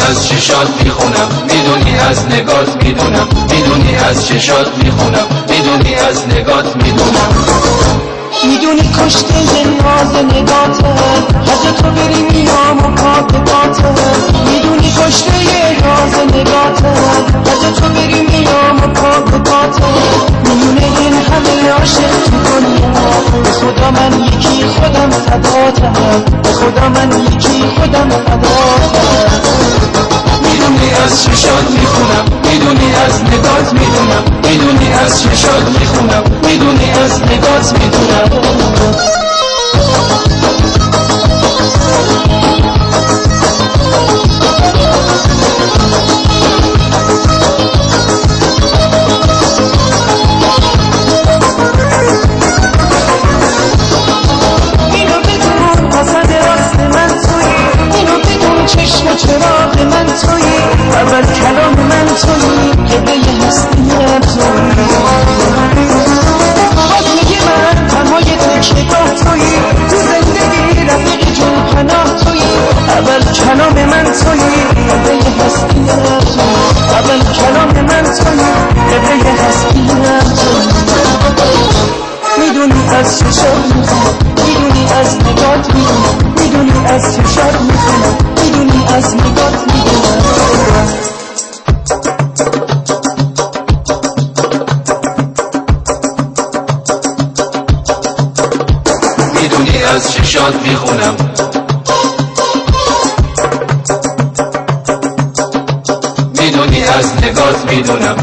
از چشات میخونم، میدونی از نگات میدونم، میدونی از چشات میخونم، میدونی از نگات میدونم. میدونی کشته ناز نگاته، حد تو بری میام و پاکاته. میدونی کشته ناز نگاته، حد تو بری میام و پاکاته. میونه این همه عاشق تو دنیا، به خدا من یکی خودم فداتم، به خدا من یکی خودم فداتم. میدونی از چشات میخونم، میدونی از نگات میدونم، میدونی از چشات میخونم، میدونی از نگات میدونم. اینو بدون حسن راست من تویی، اینو بدون چشم و چراغ من تویی، اول کلام من تویی، قبله هستیم تویی. باز میگه من تنهای تکیه‌گاه تویی، تو زندگی رفیق جون پناه تویی، اول کلام من تویی، قبله هستیم تویی، اول کلام من تویی، قبله هستیم تویی. میدونی از چشات میخونم، میدونی از نگات میدونم، میدونی از چشات میخونم، میدونی از نگات میدونم. میدونی از چشات میخونم، میدونی از نگات میدونم.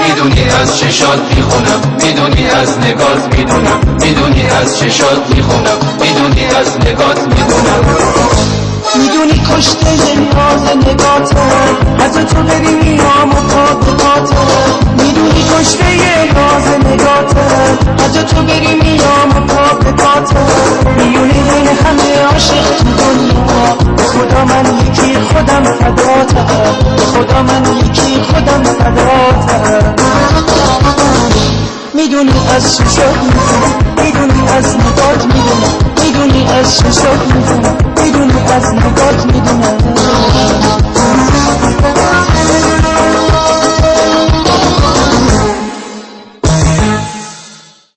میدونی از چشات میخونم، میدونی از نگات میدونم، میدونی از چشات میخونم، میدونی از نگات میدونم. میدونی کشته ناز نگاته، حد تو بری میام و پاکاته. میدونی کشته ناز نگاته، حد تو بری میام و پاکاته. میونه این همه عاشق تو دنیا، به خدا من یکی خودم فداتم، به خدا من یکی خودم فداتم. میدونی از چشات میخونم، میدونی از نگات میدونم، میدونی از چشات میخونم، میدونی از نگات میدونم.